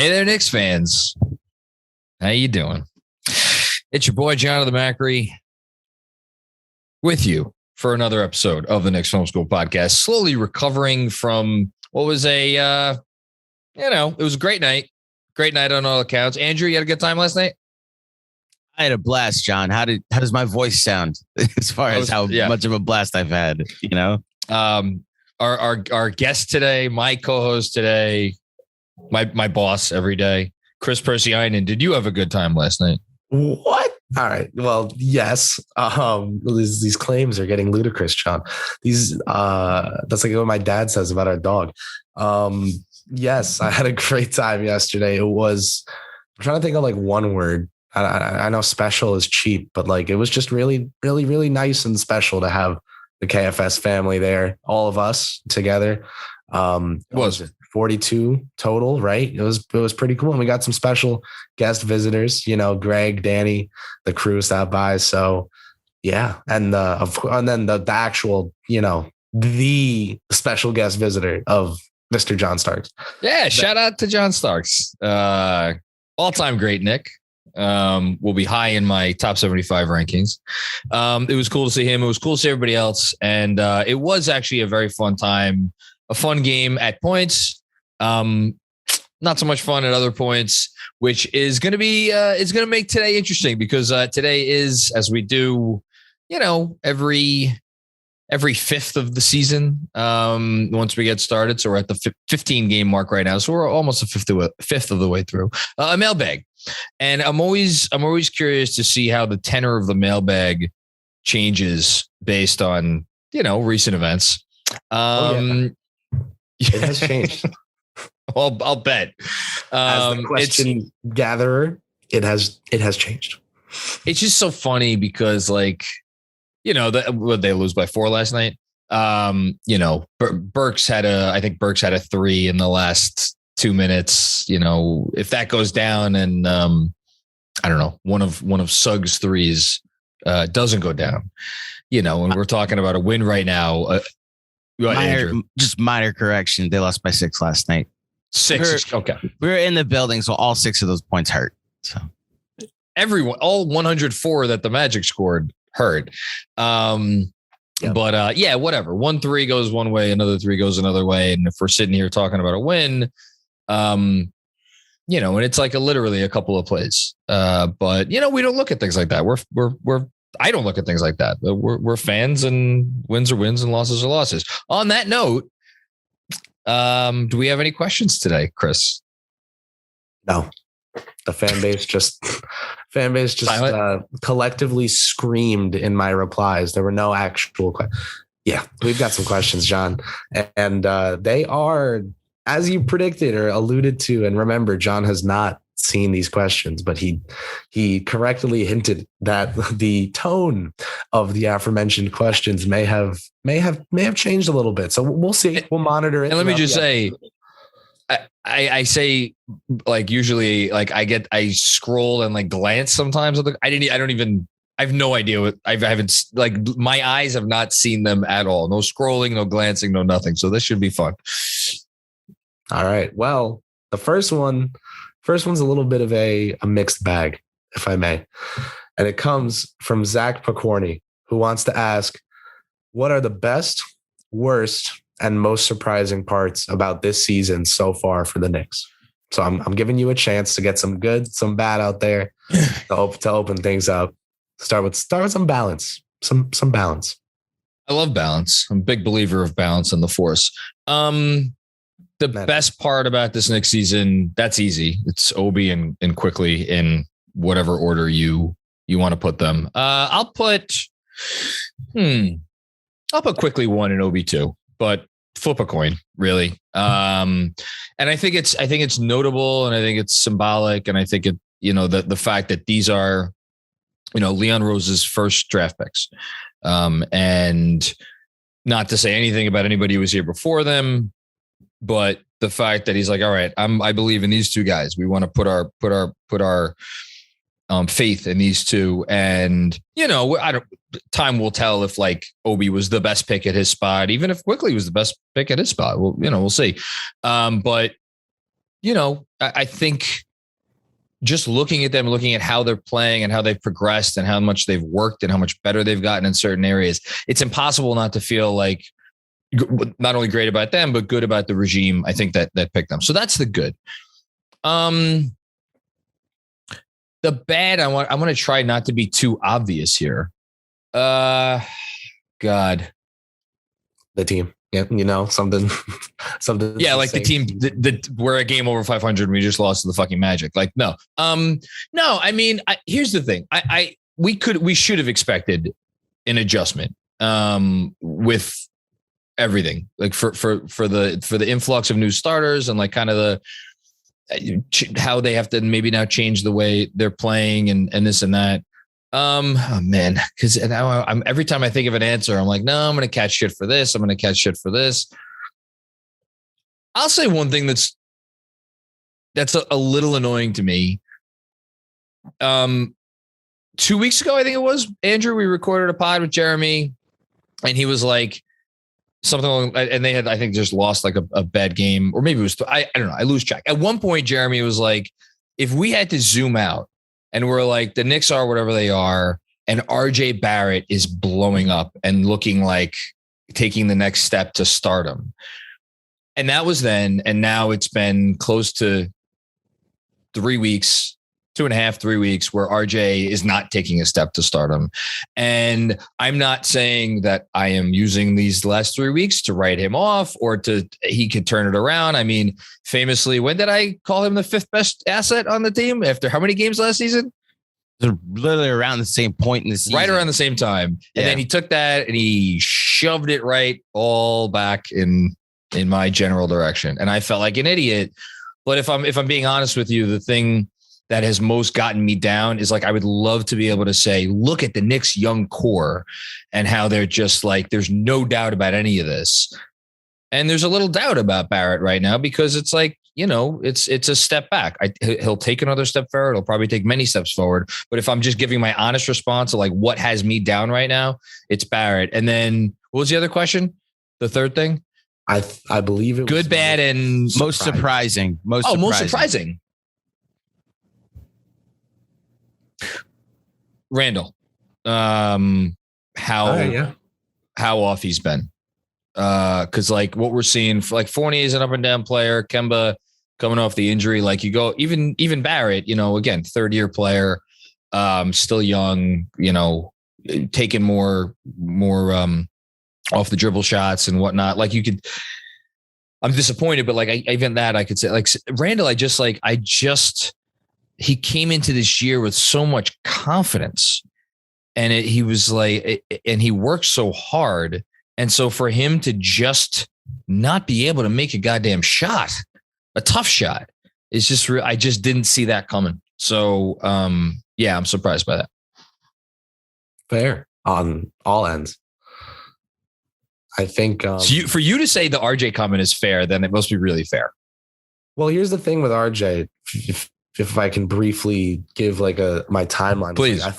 Hey there, Knicks fans. How you doing? It's your boy, Jonathan Macri, with you for another episode of the Knicks Film School Podcast. Slowly recovering from what was it was a great night. Great night on all accounts. Andrew, you had a good time last night? I had a blast, John. How does my voice sound as far as how much of a blast I've had, you know? Our guest today, my co-host today, my boss every day, Kris Pursiainen. Did you have a good time last night? What? All right. Well, yes. These claims are getting ludicrous, John. That's like what my dad says about our dog. Yes, I had a great time yesterday. I'm trying to think of like one word. I know special is cheap, but like it was just really, really, really nice and special to have the KFS family there, all of us together. Was it 42 total, right? It was pretty cool. And we got some special guest visitors, Greg, Danny, the crew stopped by. So yeah. And then the actual, the special guest visitor of Mr. John Starks. Yeah. Shout out to John Starks. All-time great Nick. Will be high in my top 75 rankings. It was cool to see him. It was cool to see everybody else. And it was actually a very fun time, a fun game at points. Not so much fun at other points, which is going to be, it's going to make today interesting because today is, as we do, every fifth of the season, once we get started. So we're at the 15 game mark right now. So we're almost a fifth of the way through a mailbag. And I'm always curious to see how the tenor of the mailbag changes based on, recent events. It has changed. Well, I'll bet. As the question gatherer, it has changed. It's just so funny because they lose by 4 last night. Burks had a 3 in the last 2 minutes. If that goes down and I don't know, one of Suggs' threes doesn't go down, and we're talking about a win right now. Minor correction. They lost by 6 last night. 6. Okay. We were in the building, so all 6 of those points hurt. So all 104 that the Magic scored hurt. But whatever. 1 3 goes one way, another 3 goes another way. And if we're sitting here talking about a win, and it's like literally a couple of plays. But we don't look at things like that. I don't look at things like that. We're fans, and wins are wins and losses are losses. On that note, do we have any questions today, Kris? No. The fan base just collectively screamed in my replies. There were no actual questions. Yeah, we've got some questions, John. And they are, as you predicted or alluded to, and remember, John has not seen these questions, but he correctly hinted that the tone of the aforementioned questions may have changed a little bit. So we'll see. We'll monitor it. And let me just say, I say, usually, I scroll and glance sometimes. I have no idea what I haven't, my eyes have not seen them at all. No scrolling, no glancing, no nothing. So this should be fun. All right. Well, the first one's a little bit of a mixed bag, if I may. And it comes from Zach Picorni, who wants to ask, what are the best, worst, and most surprising parts about this season so far for the Knicks? So I'm giving you a chance to get some good, some bad out there to open things up. Start with some balance, some balance. I love balance. I'm a big believer of balance and the force. The best part about this Knicks season, that's easy. It's Obi and Quickly in whatever order you want to put them. I'll put Quickly 1 and Obi 2, but flip a coin, really. And I think it's notable, and I think it's symbolic, and I think it, the fact that these are, Leon Rose's first draft picks, and not to say anything about anybody who was here before them, but the fact that he's like, all right, I believe in these 2 guys. We want to put our faith in these 2, and time will tell if Obi was the best pick at his spot, even if Quickly was the best pick at his spot. We'll see. But I think just looking at them, looking at how they're playing and how they've progressed and how much they've worked and how much better they've gotten in certain areas, it's impossible not to feel like not only great about them, but good about the regime. I think that picked them. So that's the good. The bad, I want to try not to be too obvious here. God. The team. Yeah, something. Yeah, like the team that we're a game over 500 and we just lost to the fucking Magic. Like, no. I mean, here's the thing. We should have expected an adjustment with everything, like for the influx of new starters and like kind of how they have to maybe now change the way they're playing and this and that. Oh man, because now I'm every time I think of an answer, I'm like, no, I'm going to catch shit for this. I'm going to catch shit for this. I'll say one thing that's a little annoying to me. 2 weeks ago, I think it was, Andrew, we recorded a pod with Jeremy, and he was like something along, and they had, I think, just lost like a bad game, or maybe it was, I don't know, I lose track. At one point, Jeremy was like, if we had to zoom out, and we're like, the Knicks are whatever they are, and RJ Barrett is blowing up and looking like taking the next step to stardom. And that was then, and now it's been close to 3 weeks, 2.5, 3 weeks, where RJ is not taking a step to stardom. And I'm not saying that I am using these last 3 weeks to write him off or he could turn it around. I mean, famously, when did I call him the 5th best asset on the team after how many games last season? They're literally around the same point in the season. Right around the same time. Yeah. And then he took that and he shoved it right all back in my general direction. And I felt like an idiot. But if I'm being honest with you, the thing that has most gotten me down is like, I would love to be able to say, look at the Knicks young core and how they're just like, there's no doubt about any of this. And there's a little doubt about Barrett right now because it's like, it's a step back. He'll take another step forward. He'll probably take many steps forward. But if I'm just giving my honest response to like what has me down right now, it's Barrett. And then what was the other question? The third thing? I believe it good, was bad, and most surprising. Most surprising. Randall, how off he's been. Because like what we're seeing, like Fournier is an up and down player. Kemba coming off the injury, like you go even Barrett, again, 3rd-year player, still young, taking more off the dribble shots and whatnot. Like I'm disappointed, but like even that I could say like Randall, he came into this year with so much confidence and he was like, and he worked so hard. And so for him to just not be able to make a goddamn shot, a tough shot, is just I just didn't see that coming. So, yeah, I'm surprised by that. Fair on all ends. I think so for you to say the RJ comment is fair, then it must be really fair. Well, here's the thing with RJ. If I can briefly give like my timeline, please. Like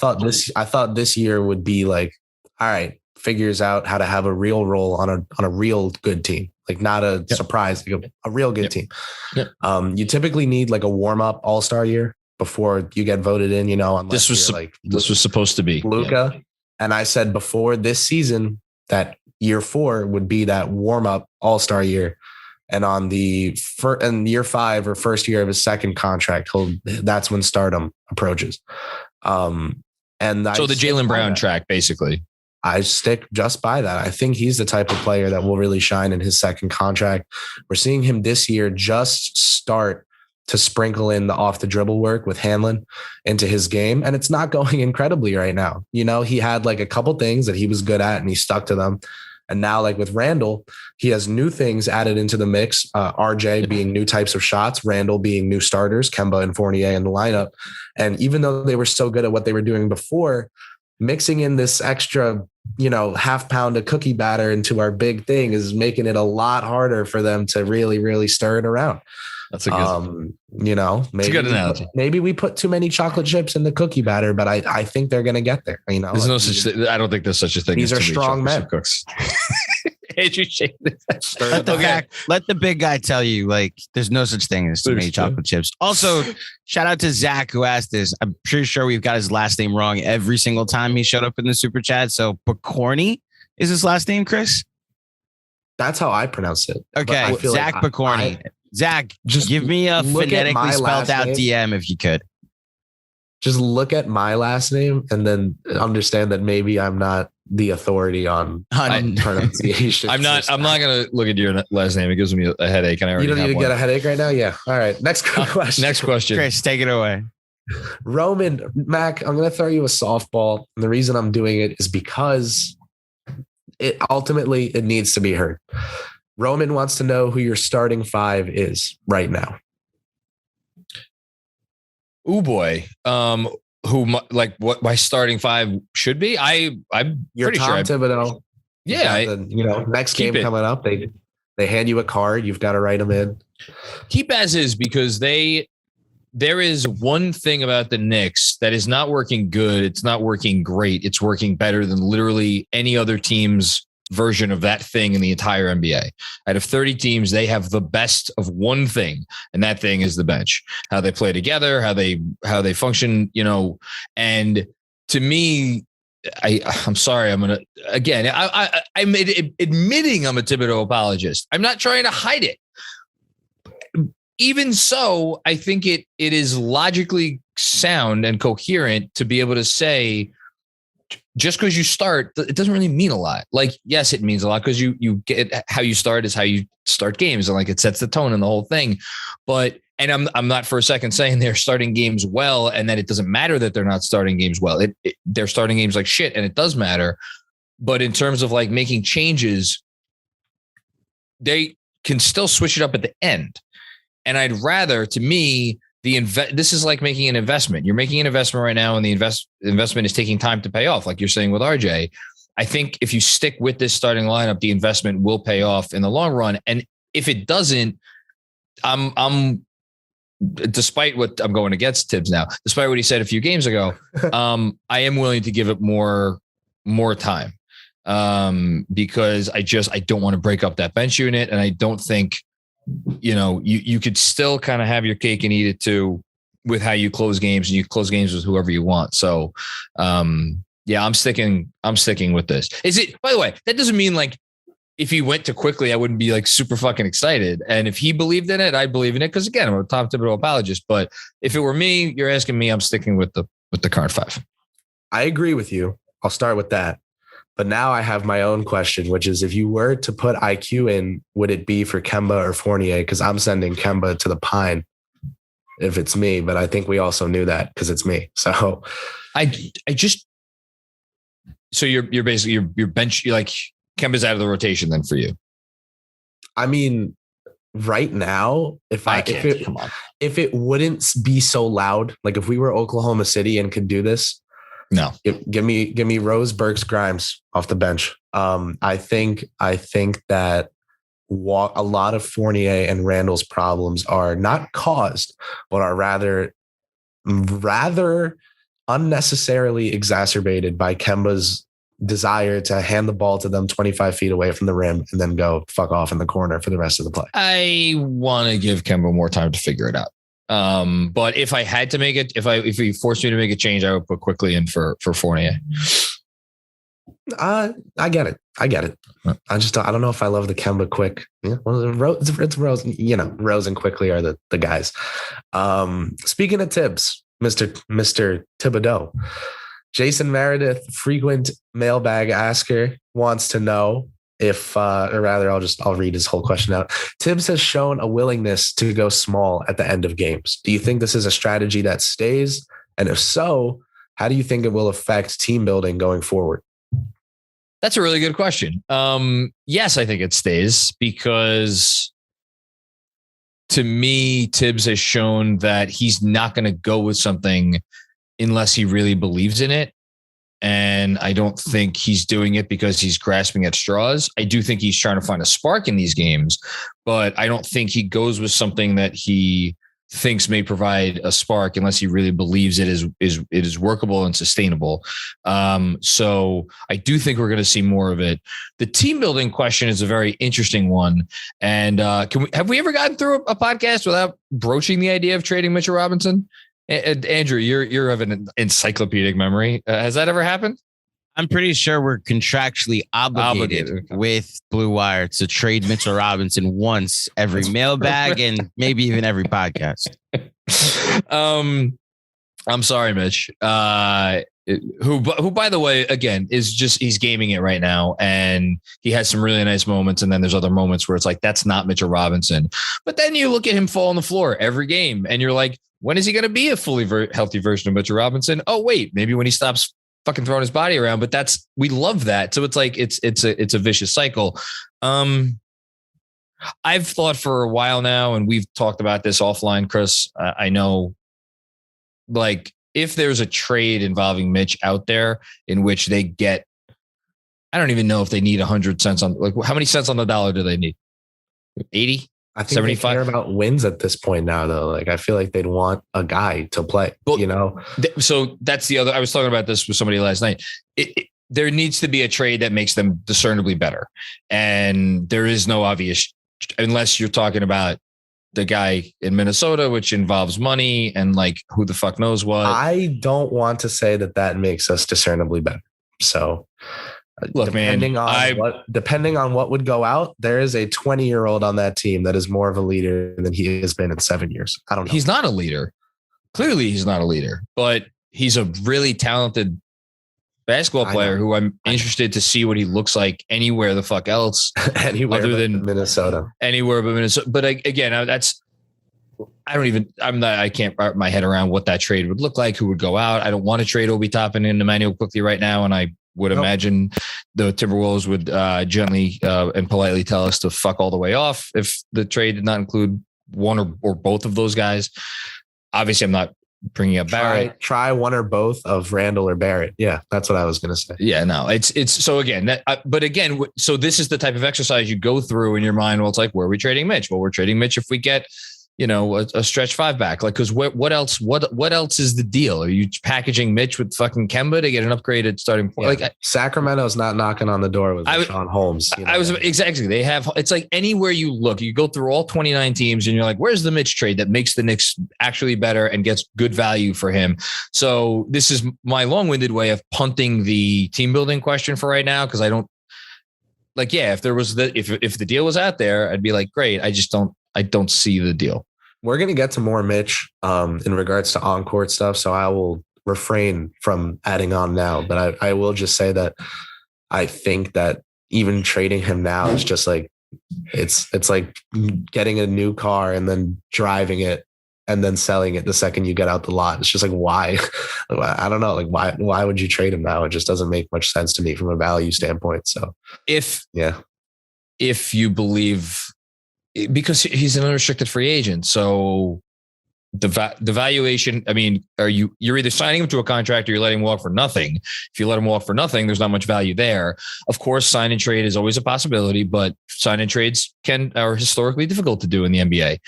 I thought this year would be like, all right, figures out how to have a real role on a real good team, like not a surprise, like a real good team. Yep. You typically need like a warm up all-star year before you get voted in. Unless this was supposed to be Luka, and I said before this season that year 4 would be that warm up all-star year. And on in year 5 or first year of his second contract, that's when stardom approaches. So the Jaylen Brown track, basically. I stick just by that. I think he's the type of player that will really shine in his second contract. We're seeing him this year just start to sprinkle in the off the dribble work with Hanlon into his game. And it's not going incredibly right now. He had like a couple things that he was good at and he stuck to them. And now, like with Randall, he has new things added into the mix. RJ being new types of shots, Randall being new starters, Kemba and Fournier in the lineup. And even though they were so good at what they were doing before, mixing in this extra, half pound of cookie batter into our big thing is making it a lot harder for them to really, really stir it around. That's a good, maybe a good analogy. Maybe we put too many chocolate chips in the cookie batter, but I think they're going to get there. There's no such thing. I don't think there's such a thing. These are strong men. Andrew shaking his head. Let the big guy tell you, like, there's no such thing as too many chocolate chips. Also, shout out to Zach who asked this. I'm pretty sure we've got his last name wrong every single time he showed up in the super chat. So Picorni is his last name, Kris? That's how I pronounce it. Okay, Zach Picorni. Zach, just give me a phonetically spelled out DM if you could. Just look at my last name and then understand that maybe I'm not the authority on pronunciation. I'm not going to look at your last name. It gives me a headache. And you don't need to get a headache right now? Yeah. All right. Next question. Next question. Kris, take it away. Roman, Mac, I'm going to throw you a softball. And the reason I'm doing it is because it needs to be heard. Roman wants to know who your starting five is right now. Oh boy. What my starting five should be? I'm Your pretty Tom sure. Thibodeau. Yeah. Next game coming up, they hand you a card. You've got to write them in. Keep as is, because there is one thing about the Knicks that is not working good. It's not working great. It's working better than literally any other team's version of that thing in the entire NBA. Out of 30 teams, they have the best of one thing, and that thing is the bench. How they play together, how they function, and to me, I'm sorry, I'm gonna again. I'm admitting I'm a Thibodeau apologist. I'm not trying to hide it. Even so, I think it is logically sound and coherent to be able to say, just because you start, it doesn't really mean a lot. Like, yes, it means a lot because you get how you start is how you start games, and like it sets the tone and the whole thing. But I'm not for a second saying they're starting games well and that it doesn't matter that they're not starting games well. They're starting games like shit, and it does matter. But in terms of like making changes, they can still switch it up at the end. And I'd rather, to me, this is like making an investment. You're making an investment right now, and the investment is taking time to pay off, like you're saying with RJ. I think if you stick with this starting lineup, the investment will pay off in the long run. And if it doesn't, I'm despite what I'm going against Tibbs now, despite what he said a few games ago, I am willing to give it more time because I don't want to break up that bench unit, and I don't think. You could still kind of have your cake and eat it too with how you close games, and you close games with whoever you want. So, yeah, I'm sticking with this. Is it, by the way, that doesn't mean like if he went too quickly, I wouldn't be like super fucking excited. And if he believed in it, I'd believe in it. Cause again, I'm a Tom Thibodeau apologist, but if it were me, you're asking me, I'm sticking with the current five. I agree with you. I'll start with that. But now I have my own question, which is if you were to put IQ in, would it be for Kemba or Fournier? Because I'm sending Kemba to the pine if it's me, but I think we also knew that because it's me. So so you're basically your bench, you're like Kemba's out of the rotation then for you. I mean, right now, if it wouldn't be so loud, like if we were Oklahoma City and could do this, no, give me Rose, Burks, Grimes off the bench. I think that a lot of Fournier and Randall's problems are not caused, but are rather unnecessarily exacerbated by Kemba's desire to hand the ball to them 25 feet away from the rim and then go fuck off in the corner for the rest of the play. I want to give Kemba more time to figure it out. But if I had to make it, if he forced me to make a change, I would put quickly in for Fournier. I get it. I don't know if I love the Kemba quick. Yeah, it's Rose. Rose and quickly are the guys. Speaking of Tibbs, Mr. Thibodeau, Jason Meredith, frequent mailbag asker, wants to know if, or rather, I'll read his whole question out. Tibbs has shown a willingness to go small at the end of games. Do you think this is a strategy that stays? And if so, how do you think it will affect team building going forward? That's a really good question. Yes, I think it stays because to me, Tibbs has shown that he's not going to go with something unless he really believes in it. And I don't think he's doing it because he's grasping at straws. I do think he's trying to find a spark in these games, but I don't think he goes with something that he thinks may provide a spark unless he really believes it is workable and sustainable. So I do think we're going to see more of it. The team building question is a very interesting one. And have we ever gotten through a podcast without broaching the idea of trading Mitchell Robinson? Andrew, you're of an encyclopedic memory. Has that ever happened? I'm pretty sure we're contractually obligated with Blue Wire to trade Mitchell Robinson once every mailbag and maybe even every podcast. I'm sorry, Mitch. Who, by the way, again, he's gaming it right now, and he has some really nice moments, and then there's other moments where it's like that's not Mitchell Robinson. But then you look at him fall on the floor every game, and you're like, when is he going to be a fully healthy version of Mitchell Robinson? Oh wait, maybe when he stops fucking throwing his body around. But we love that. So it's like it's a vicious cycle. I've thought for a while now, and we've talked about this offline, Kris. I know, like, if there's a trade involving Mitch out there in which they get, I don't even know if they need 100 cents on, like, how many cents on the dollar do they need? 80? I think 75? they care about wins at this point now, though. Like, I feel like they'd want a guy to play, So that's the other, I was talking about this with somebody last night. There needs to be a trade that makes them discernibly better. And there is no obvious, unless you're talking about the guy in Minnesota, which involves money and like who the fuck knows what. I don't want to say that makes us discernibly better. So look, depending on what would go out, there is a 20-year-old on that team that is more of a leader than he has been in 7 years. I don't know. He's not a leader. Clearly he's not a leader, but he's a really talented basketball player who I'm interested to see what he looks like anywhere the fuck else. Anywhere other than Minnesota. Anywhere but Minnesota. But again, I can't wrap my head around what that trade would look like, who would go out. I don't want to trade Obi Toppin and Emmanuel quickly right now. And I would imagine the Timberwolves would gently and politely tell us to fuck all the way off if the trade did not include one or both of those guys. Obviously, I'm not bringing up Barrett. Try one or both of Randall or Barrett. Yeah, that's what I was going to say. Yeah, no, it's so again, so this is the type of exercise you go through in your mind. Well, it's like, where are we trading Mitch? Well, we're trading Mitch if we get, a stretch 5 back. Like, because what else is the deal? Are you packaging Mitch with fucking Kemba to get an upgraded starting point? Yeah. Like, Sacramento's not knocking on the door with Sean Holmes. Exactly. They have, it's like anywhere you look, you go through all 29 teams and you're like, where's the Mitch trade that makes the Knicks actually better and gets good value for him? So this is my long-winded way of punting the team building question for right now. Cause I don't like, if there was if the deal was out there, I'd be like, great. I don't see the deal. We're going to get to more Mitch in regards to on-court stuff, so I will refrain from adding on now. But I will just say that I think that even trading him now is just like it's like getting a new car and then driving it and then selling it the second you get out the lot. It's just like, why? I don't know. Like, why would you trade him now? It just doesn't make much sense to me from a value standpoint. So if you believe, because he's an unrestricted free agent. So the valuation, I mean, you're either signing him to a contract or you're letting him walk for nothing. If you let him walk for nothing, there's not much value there. Of course, sign and trade is always a possibility, but sign and trades are historically difficult to do in the NBA.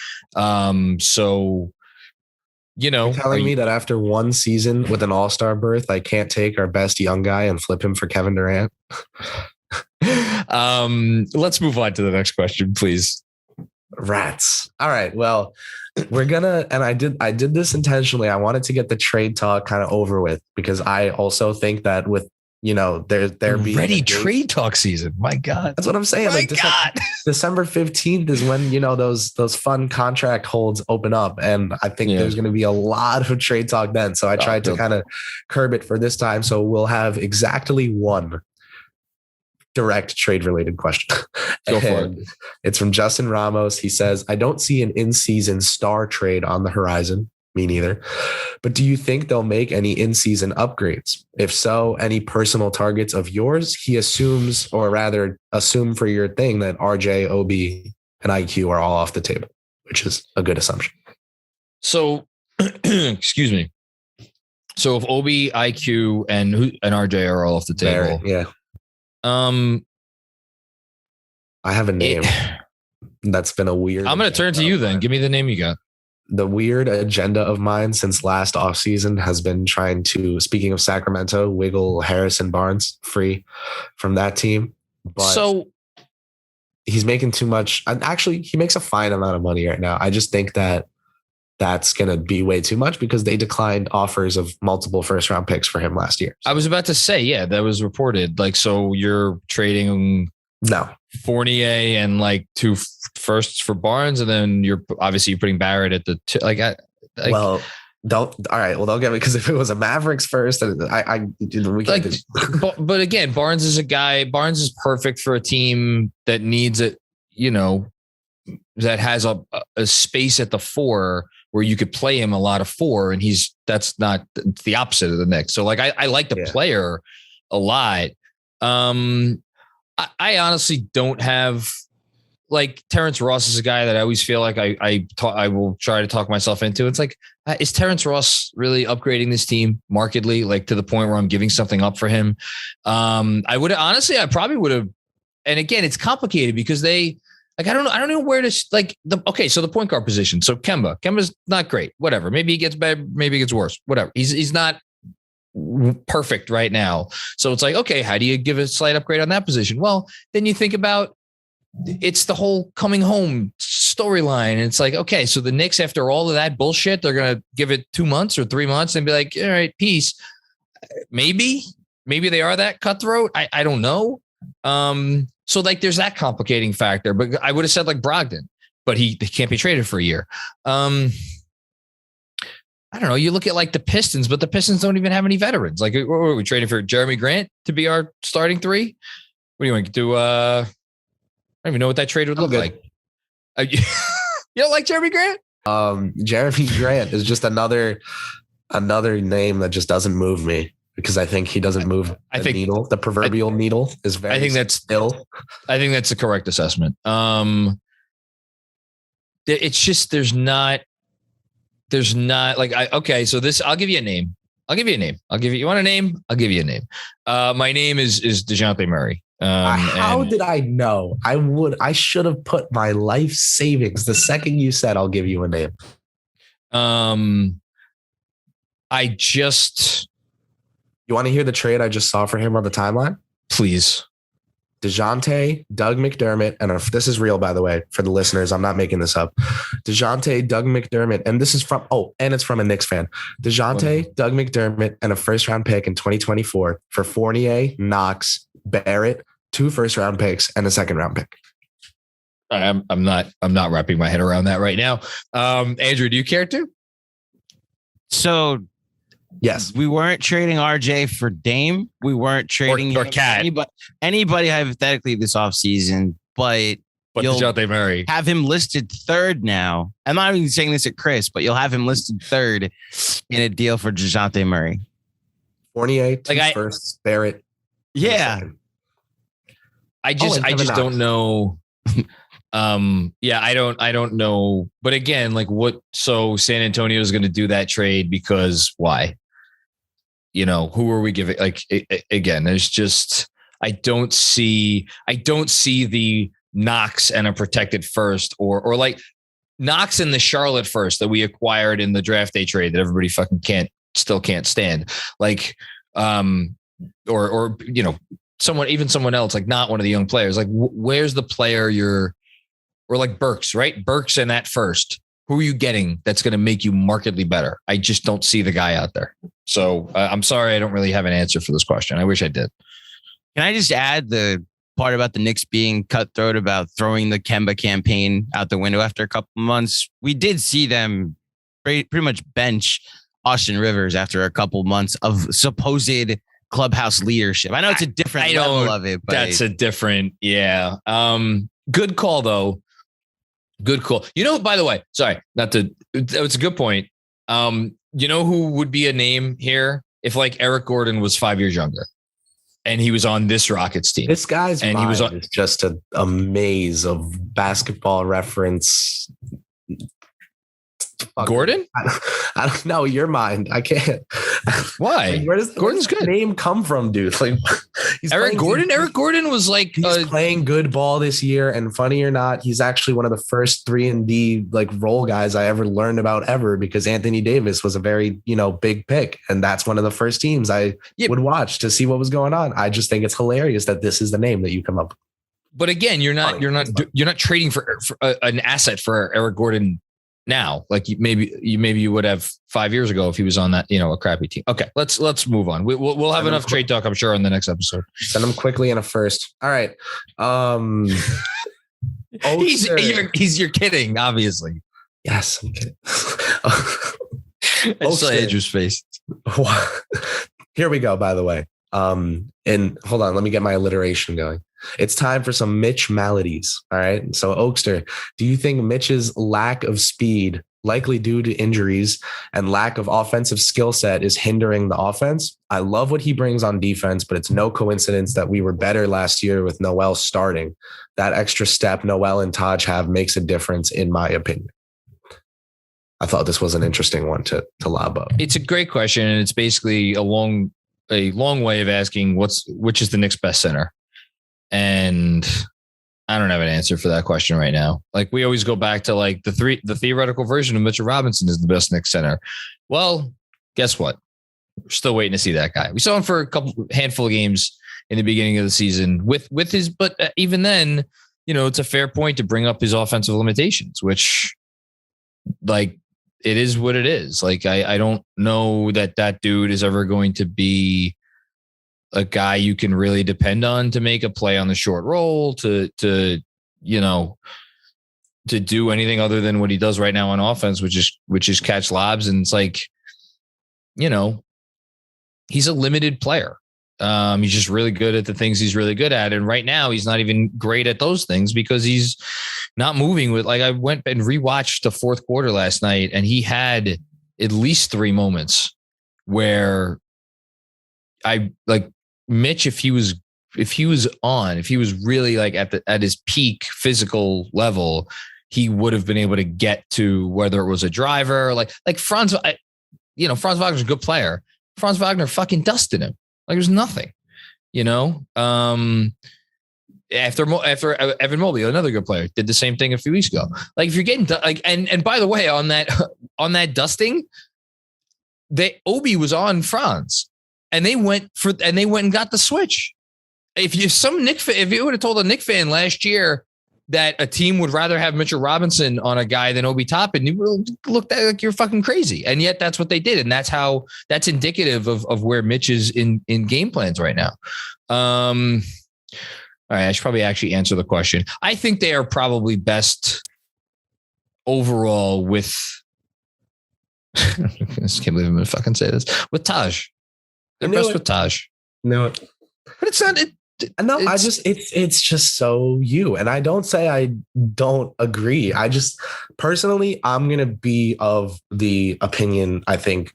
You're telling me that after one season with an all-star berth, I can't take our best young guy and flip him for Kevin Durant? Let's move on to the next question, please. Rats. All right. Well, we're gonna, and I did this intentionally. I wanted to get the trade talk kind of over with because I also think that with, there being ready trade talk season. My God. That's what I'm saying. My God. December 15th is when, those fun contract holds open up. And I think there's going to be a lot of trade talk then. So I tried to kind of curb it for this time. So we'll have exactly one direct trade related question. Go for it. It's from Justin Ramos. He says, I don't see an in-season star trade on the horizon. Me neither. But do you think they'll make any in-season upgrades? If so, any personal targets of yours? He assumes, or rather assume for your thing, that RJ, OB, and IQ are all off the table, which is a good assumption. So, excuse me. So if OB, IQ, and RJ are all off the table. Yeah. I have a name. That's been a weird. I'm going to turn to you then. Give me the name you got. the weird agenda of mine since last offseason has been trying to, speaking of Sacramento, wiggle Harrison Barnes free from that team. But so he's making too much. And actually, he makes a fine amount of money right now. I just think that that's going to be way too much because they declined offers of multiple first round picks for him last year. I was about to say, yeah, that was reported. Like, so you're trading Fournier and like 2 firsts for Barnes, and then you're putting Barrett at the well, don't. All right, well, don't get me, because if it was a Mavericks first, we like, but again, Barnes is a guy. Barnes is perfect for a team that needs it. You know, that has a space at the 4 where you could play him a lot of 4, and that's not the opposite of the Knicks. So like, I like the player a lot. I honestly don't have, like, Terrence Ross is a guy that I always feel like I will try to talk myself into. It's like, is Terrence Ross really upgrading this team markedly, like to the point where I'm giving something up for him? I probably would have. And again, it's complicated because I don't know where to, like, so the point guard position. So Kemba's not great, whatever. Maybe he gets better, maybe he gets worse, whatever. He's not perfect right now. So it's like, okay, how do you give a slight upgrade on that position? Well, then you think about, it's the whole coming home storyline. And it's like, okay, so the Knicks, after all of that bullshit, they're going to give it 2 months or 3 months and be like, all right, peace. Maybe they are that cutthroat. I don't know. So like, there's that complicating factor, but I would have said like Brogdon, but he can't be traded for a year. I don't know. You look at like the Pistons, but the Pistons don't even have any veterans. Like, are we trading for Jeremy Grant to be our starting 3? What do you want to do? I don't even know what that trade would look like. You don't like Jeremy Grant? Jeremy Grant is just another name that just doesn't move me, because I think he doesn't move needle. The proverbial needle is very I think that's the correct assessment. It's just, there's not like, okay, so this, I'll give you a name. You want a name? I'll give you a name. My name is DeJounte Murray. How did I know? I should have put my life savings the second you said I'll give you a name. You want to hear the trade I just saw for him on the timeline? Please. DeJounte, Doug McDermott, and this is real, by the way, for the listeners. I'm not making this up. DeJounte, Doug McDermott, and this is it's from a Knicks fan. DeJounte, Doug McDermott, and a first-round pick in 2024 for Fournier, Knox, Barrett, 2 first-round picks, and a second-round pick. I'm not wrapping my head around that right now. Andrew, do you care to? So, yes, we weren't trading RJ for Dame. We weren't trading or Cat. Anybody hypothetically this offseason, but you'll DeJounte Murray. Have him listed 3rd now. I'm not even saying this at Kris, but you'll have him listed 3rd in a deal for DeJounte Murray. Fournier, 2 firsts, Barrett. Yeah. I just don't know. I don't know. But again, like so San Antonio is going to do that trade because why? You know, who are we giving? Like, again, there's just, I don't see the Knox and a protected first or like Knox and the Charlotte first that we acquired in the draft day trade that everybody fucking still can't stand. Like, or, you know, someone else, like not one of the young players, like where's the player or like Burks, right? Burks and that first, who are you getting that's going to make you markedly better? I just don't see the guy out there. So I'm sorry, I don't really have an answer for this question. I wish I did. Can I just add the part about the Knicks being cutthroat about throwing the Kemba campaign out the window after a couple of months? We did see them pretty much bench Austin Rivers after a couple months of supposed clubhouse leadership. I know it's a different level of it, but that's a different, yeah. Good call though. Good call. You know, by the way, sorry, it's a good point. You know who would be a name here if like Eric Gordon was 5 years younger and he was on this Rockets team? This guy's mind is just a maze of basketball reference. Gordon? I don't know your mind. I can't. Why? Like, where's that name come from, dude? Like, Eric Gordon. Eric Gordon was like he's playing good ball this year, and funny or not, he's actually one of the first 3-and-D like role guys I ever learned about ever, because Anthony Davis was a very big pick, and that's one of the first teams I would watch to see what was going on. I just think it's hilarious that this is the name that you come up with. But again, you're not trading for an asset for Eric Gordon now, like maybe you would have 5 years ago if he was on that, a crappy team. Okay, let's move on. We'll have enough trade talk, I'm sure, on the next episode. Send him quickly in a first. All right. You're kidding, obviously. Yes, I'm kidding. I saw Andrew's face. Here we go, by the way. And hold on, let me get my alliteration going. It's time for some Mitch maladies. All right. So Oakster, do you think Mitch's lack of speed, likely due to injuries and lack of offensive skill set, is hindering the offense? I love what he brings on defense, but it's no coincidence that we were better last year with Noel starting. That extra step Noel and Taj have makes a difference, in my opinion. I thought this was an interesting one to lob up. It's a great question, and it's basically a long way of asking which is the Knicks' best center. And I don't have an answer for that question right now. Like, we always go back to like the theoretical version of Mitchell Robinson is the best Knicks center. Well, guess what? We're still waiting to see that guy. We saw him for a handful of games in the beginning of the season with his, but even then, it's a fair point to bring up his offensive limitations, which, like, it is what it is. Like, I don't know that dude is ever going to be a guy you can really depend on to make a play on the short roll, to do anything other than what he does right now on offense, which is catch lobs. And it's like, he's a limited player. He's just really good at the things he's really good at. And right now he's not even great at those things because he's not moving with, like, I went and rewatched the fourth quarter last night, and he had at least 3 moments where Mitch, if he was really like at his peak physical level, he would have been able to get to, whether it was a driver, like Franz Wagner's a good player. Franz Wagner fucking dusted him. Like, there's nothing, after Evan Mobley, another good player, did the same thing a few weeks ago. Like, if you're getting and by the way, on that dusting, Obi was on Franz. And they went and got the switch. If you would have told a Knicks fan last year that a team would rather have Mitchell Robinson on a guy than Obi Toppin, you would look at like you're fucking crazy. And yet that's what they did. And that's indicative of where Mitch is in game plans right now. All right. I should probably actually answer the question. I think they are probably best overall with, I just can't believe I'm going to fucking say this, with Taj. They're best with Taj. No, but it's not. It's just so you. And I don't say I don't agree. I just personally, I'm going to be of the opinion, I think,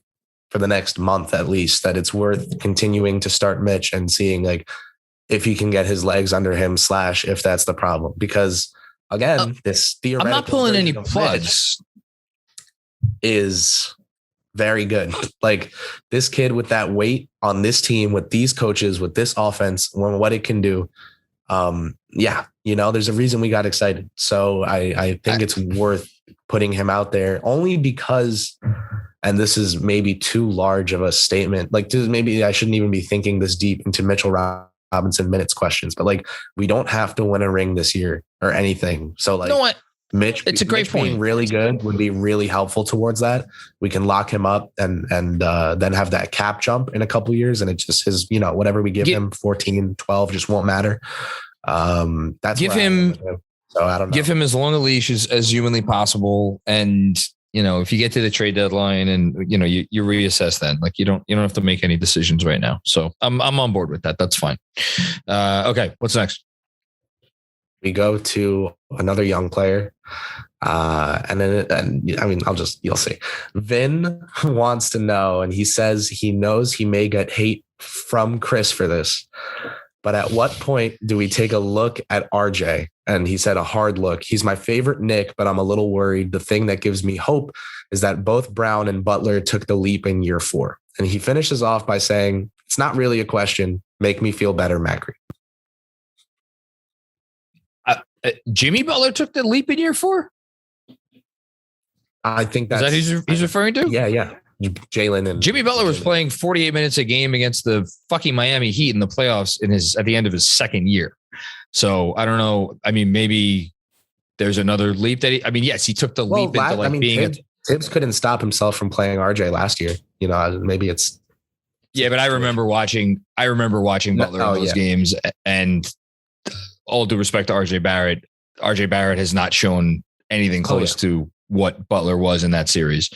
for the next month at least, that it's worth continuing to start Mitch and seeing like if he can get his legs under him / if that's the problem. Because again, this theoretical, I'm not pulling any plugs, is very good. Like, this kid with that weight on this team, with these coaches, with this offense, what it can do. There's a reason we got excited. So I think it's worth putting him out there, only because, and this is maybe too large of a statement. Like, maybe I shouldn't even be thinking this deep into Mitchell Robinson minutes questions, but like, we don't have to win a ring this year or anything. So like, you know what? Mitch, it's a great point. Being really good would be really helpful towards that. We can lock him up and then have that cap jump in a couple of years. And it just is, whatever we give him, 14, 12, just won't matter. That's give him. So I don't know. Give him as long a leash as humanly possible. And, if you get to the trade deadline and, you reassess then, like, you don't have to make any decisions right now. So I'm on board with that. That's fine. Okay. What's next? We go to another young player. You'll see. Vin wants to know, and he says he knows he may get hate from Kris for this, but at what point do we take a look at RJ? And he said a hard look. He's my favorite Knick, but I'm a little worried. The thing that gives me hope is that both Brown and Butler took the leap in year 4. And he finishes off by saying, "It's not really a question. Make me feel better, Matt Green." Jimmy Butler took the leap in year 4? I think that's who he's referring to? Yeah. Jalen and Jimmy Butler was playing 48 minutes a game against the fucking Miami Heat in the playoffs at the end of his second year. So I don't know. I mean, maybe there's another leap that yes, he took the leap into being Tibbs couldn't stop himself from playing RJ last year. Maybe it's. Yeah, but I remember watching Butler in those games, and all due respect to RJ Barrett has not shown anything close to what Butler was in that series.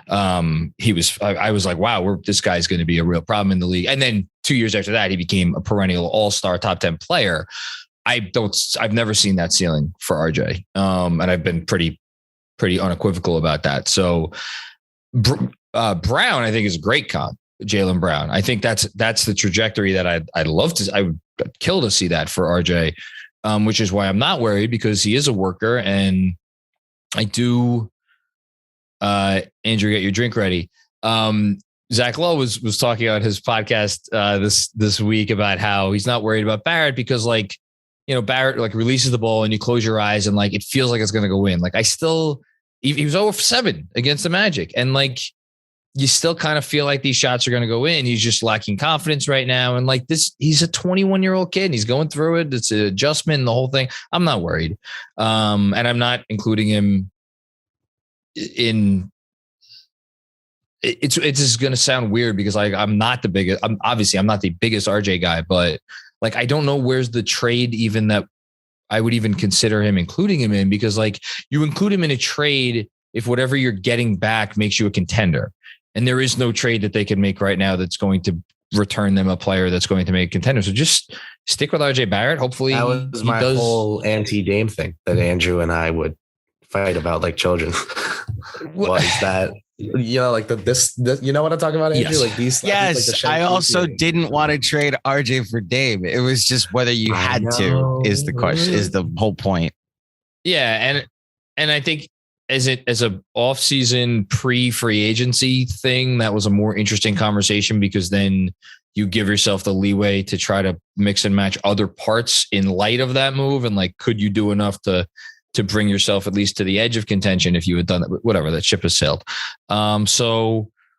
I was like, wow, this guy's going to be a real problem in the league. And then 2 years after that, he became a perennial all-star top 10 player. I've never seen that ceiling for RJ. And I've been pretty unequivocal about that. So Brown, I think, is a great comp. Jaylen Brown. I think that's the trajectory that I would kill to see that for RJ, which is why I'm not worried, because he is a worker. And I do, Andrew, get your drink ready. Zach Lowe was talking on his podcast this week about how he's not worried about Barrett because, Barrett releases the ball and you close your eyes and it feels like it's going to go in. He was 0 for 7 against the Magic, and you still kind of feel like these shots are going to go in. He's just lacking confidence right now. And he's a 21-year-old kid and he's going through it. It's an adjustment and the whole thing. I'm not worried. And I'm not including him in. It's just going to sound weird because I'm not the biggest RJ guy, but I don't know where's the trade even that I would even consider him including him in, because you include him in a trade if whatever you're getting back makes you a contender. And there is no trade that they can make right now that's going to return them a player that's going to make a contender. So just stick with RJ Barrett. Hopefully that was my whole anti-Dame thing that Andrew and I would fight about like children. Was that, you know what I'm talking about, Andrew? Yes. Yes. I also didn't want to trade RJ for Dame. It was just whether you had to is the question, is the whole point. Yeah. And I think as a off-season pre-free agency thing, that was a more interesting conversation, because then you give yourself the leeway to try to mix and match other parts in light of that move. And could you do enough to bring yourself at least to the edge of contention if you had done that? Whatever, that ship has sailed.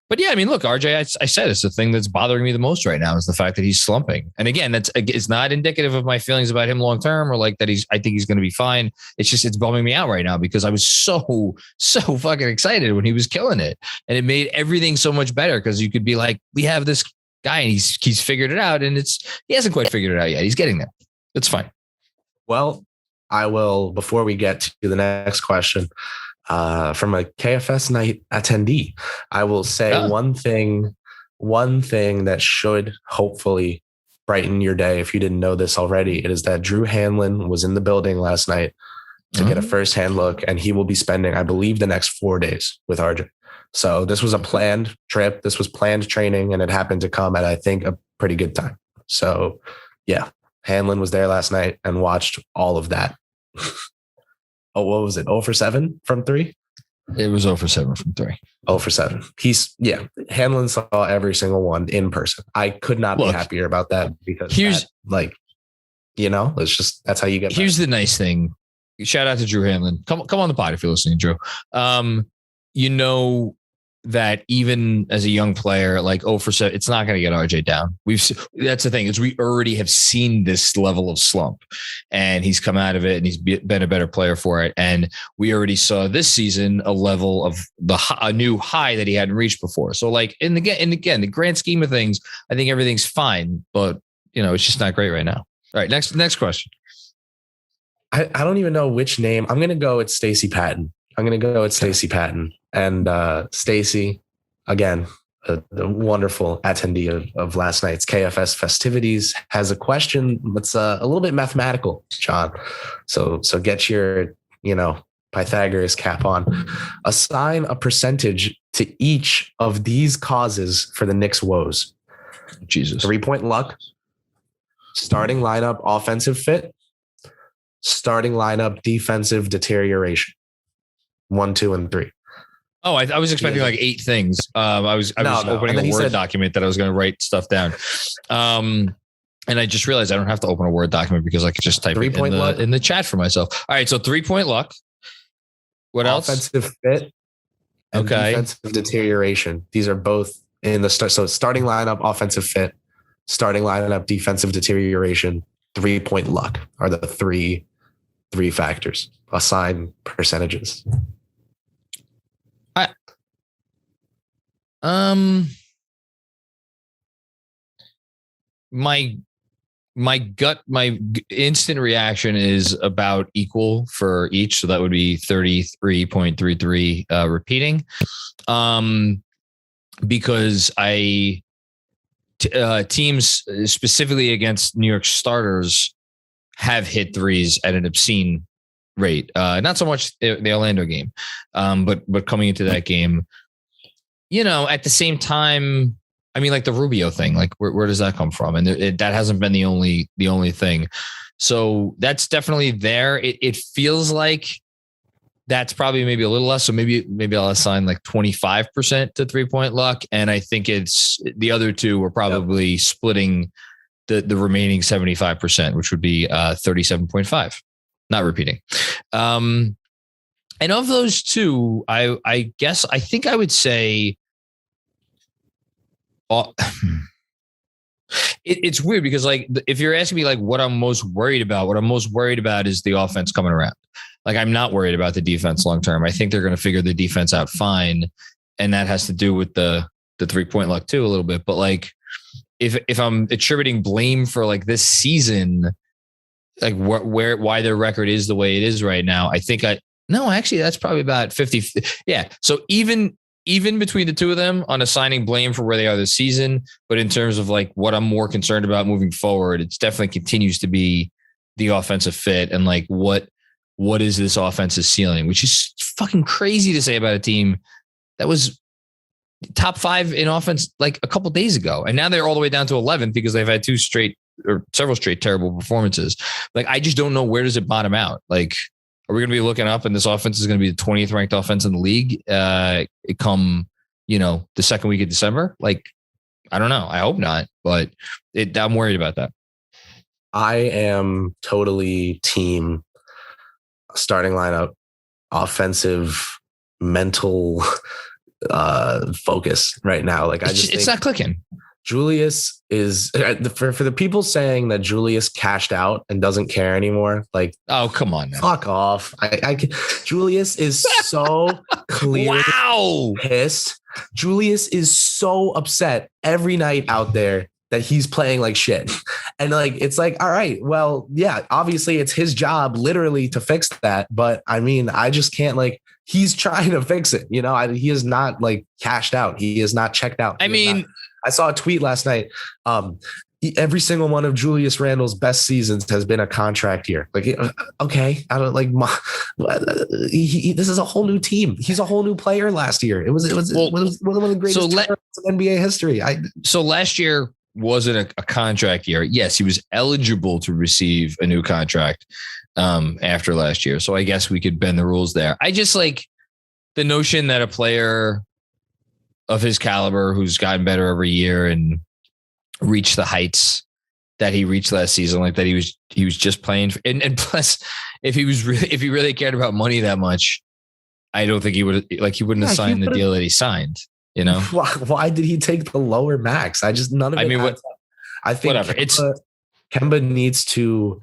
But yeah, I mean, look, RJ, I said it's the thing that's bothering me the most right now is the fact that he's slumping. And again, it's not indicative of my feelings about him long term, or I think he's going to be fine. It's bumming me out right now because I was so fucking excited when he was killing it, and it made everything so much better because you could be like, we have this guy and he's figured it out, and he hasn't quite figured it out yet. He's getting there. It's fine. Well, I will, before we get to the next question, from a KFS night attendee, I will say one thing that should hopefully brighten your day. If you didn't know this already, it is that Drew Hanlon was in the building last night to get a firsthand look, and he will be spending, I believe, the next 4 days with RJ. So this was a planned trip. This was planned training, and it happened to come at, I think, a pretty good time. So yeah, Hanlon was there last night and watched all of that. Oh, what was it? 0 for 7 from 3? It was 0 for 7 from 3. 0 for 7. Hanlon saw every single one in person. I could not be happier about that, because it's just, that's how you get. Here's the nice thing. Shout out to Drew Hanlon. Come on the pod if you're listening, Drew. That even as a young player, 0 for 7, it's not going to get RJ down. That's the thing, is we already have seen this level of slump, and he's come out of it and he's been a better player for it. And we already saw this season a level of a new high that he hadn't reached before. So in the grand scheme of things, I think everything's fine, but it's just not great right now. All right. Next question. I don't even know which name. I'm going to go with Stacey Patton. And Stacey, again, a wonderful attendee of last night's KFS festivities, has a question that's a little bit mathematical, John. So get your, Pythagoras cap on. Assign a percentage to each of these causes for the Knicks' woes. Jesus. 3-point luck, starting lineup offensive fit, starting lineup defensive deterioration. 1, 2, and 3. Oh, I was expecting like 8 things. I was opening a Word document that I was going to write stuff down. And I just realized I don't have to open a Word document because I could just type it in the chat for myself. All right. So 3-point luck. What else? Offensive fit. And defensive deterioration. These are both in the start. So starting lineup, offensive fit, starting lineup, defensive deterioration, 3-point luck are the three factors. Assign percentages. My instant reaction is about equal for each. So that would be 33.33 repeating. Because teams specifically against New York starters have hit threes at an obscene rate. Not so much the Orlando game, but coming into that game, at the same time, I mean, like the Rubio thing, like where does that come from? And that hasn't been the only thing. So that's definitely there. It feels like that's probably maybe a little less. So maybe I'll assign like 25% to 3-point luck. And I think it's the other two were probably splitting the remaining 75%, which would be 37.5, not repeating. And of those two, I guess, I think I would say, it's weird because like if you're asking me like what I'm most worried about is the offense coming around. Like I'm not worried about the defense long term. I think they're going to figure the defense out fine, and that has to do with the 3-point luck too a little bit. But like if I'm attributing blame for like this season, like why their record is the way it is right now, I think actually that's probably about 50. Yeah. So even between the two of them on assigning blame for where they are this season, but in terms of like what I'm more concerned about moving forward, it's definitely continues to be the offensive fit and like what is this offensive ceiling, which is fucking crazy to say about a team that was top 5 in offense like a couple days ago. And now they're all the way down to 11th because they've had several straight terrible performances. Like, I just don't know, where does it bottom out? Like, are we going to be looking up and this offense is going to be the 20th ranked offense in the league come, the second week of December? Like, I don't know. I hope not, but I'm worried about that. I am totally team starting lineup, offensive, mental focus right now. Like it's not clicking. Julius is for the people saying that Julius cashed out and doesn't care anymore. Like, oh, come on, now. Fuck off. Julius is so clearly pissed. Julius is so upset every night out there that he's playing like shit. And like, it's like, all right, well, yeah, obviously it's his job literally to fix that. But I mean, I just can't, like, he's trying to fix it. He is not like cashed out. He is not checked out. I saw a tweet last night. Every single one of Julius Randle's best seasons has been a contract year. Like, okay, I don't like. This is a whole new team. He's a whole new player. Last year, it was one of the greatest in NBA history. So last year wasn't a contract year. Yes, he was eligible to receive a new contract after last year. So I guess we could bend the rules there. I just like the notion that a player of his caliber, who's gotten better every year and reached the heights that he reached last season, like that he was just playing. And plus, if he really cared about money that much, I don't think he wouldn't have signed the deal that he signed. Why did he take the lower max? I think whatever. Kemba needs to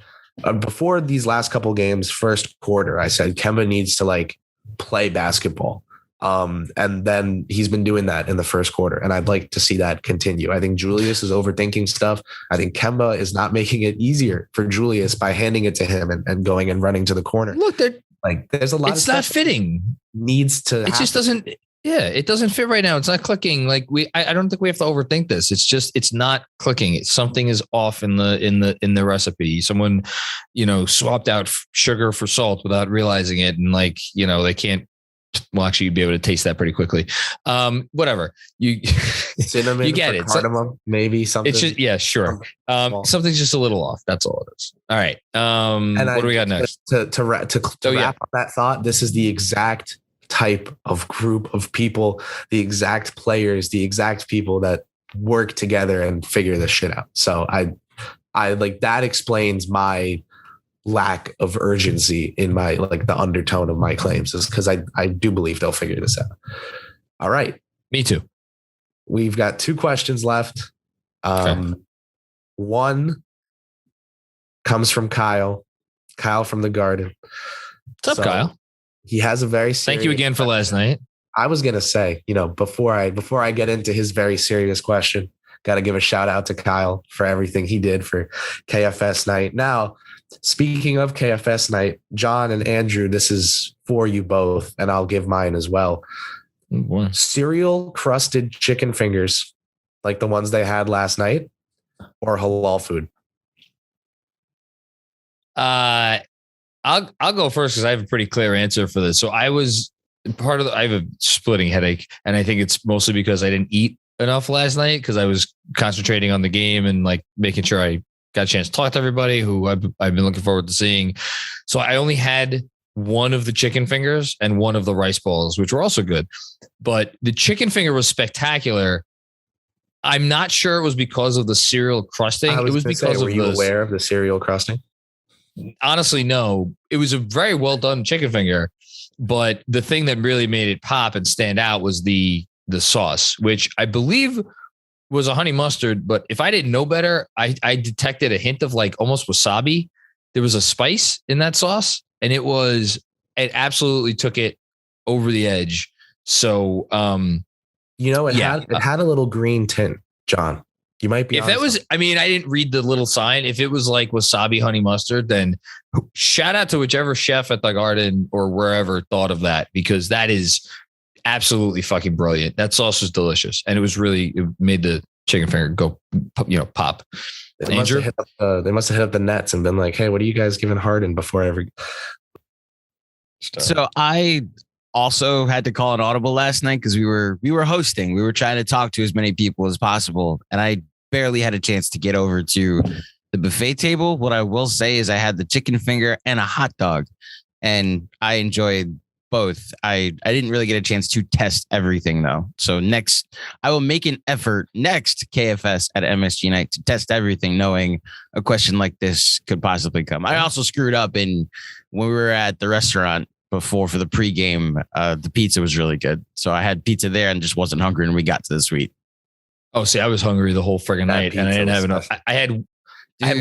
before these last couple games, first quarter, I said Kemba needs to like play basketball. And then he's been doing that in the first quarter, and I'd like to see that continue. I think Julius is overthinking stuff. I think Kemba is not making it easier for Julius by handing it to him and going and running to the corner. Look, there's a lot. It's not fitting. Needs to. It just doesn't. Yeah, it doesn't fit right now. It's not clicking. Like I don't think we have to overthink this. It's not clicking. Something is off in the recipe. Someone, swapped out sugar for salt without realizing it, and they can't. Well, actually, you'd be able to taste that pretty quickly. Whatever you cinnamon, you get it. Cardamom, maybe something. It's just, yeah, sure. Something's just a little off. That's all it is. All right. What do we got next? To wrap on that thought, this is the exact type of group of people, the exact players, the exact people that work together and figure this shit out. So I like that explains my lack of urgency in my, like, the undertone of my claims is because I do believe they'll figure this out. All right. Me too. We've got 2 questions left. Okay. One comes from Kyle from the Garden. What's up, Kyle? He has a very serious Thank you again for last night. I was going to say, before I get into his very serious question, got to give a shout out to Kyle for everything he did for KFS night. Now, speaking of KFS night, John and Andrew, this is for you both, and I'll give mine as well. What? Cereal crusted chicken fingers, like the ones they had last night, or halal food? I'll go first because I have a pretty clear answer for this. So I have a splitting headache, and I think it's mostly because I didn't eat enough last night because I was concentrating on the game and like making sure I got a chance to talk to everybody who I've been looking forward to seeing. So I only had one of the chicken fingers and one of the rice balls, which were also good. But the chicken finger was spectacular. I'm not sure it was because of the cereal crusting. It was because were you aware of the cereal crusting? Honestly, no. It was a very well done chicken finger, but the thing that really made it pop and stand out was the sauce, which I believe was a honey mustard. But if I didn't know better, I detected a hint of like almost wasabi. There was a spice in that sauce, and it absolutely took it over the edge. So, it had a little green tint, John. You might be. If that was, I didn't read the little sign. If it was like wasabi honey mustard, then shout out to whichever chef at the Garden or wherever thought of that, because that is absolutely fucking brilliant. That sauce was delicious, and it made the chicken finger go, pop. They must have hit up the nets and been like, "Hey, what are you guys giving Harden before every?" So I also had to call an audible last night because we were hosting. We were trying to talk to as many people as possible, and I barely had a chance to get over to the buffet table. What I will say is I had the chicken finger and a hot dog, and I enjoyed both. I didn't really get a chance to test everything though. So next, I will make an effort next KFS at MSG night to test everything, knowing a question like this could possibly come. I also screwed up when we were at the restaurant before for the pregame. The pizza was really good. So I had pizza there and just wasn't hungry, and we got to the suite. Oh, see, I was hungry the whole friggin' night, and I didn't have enough. I had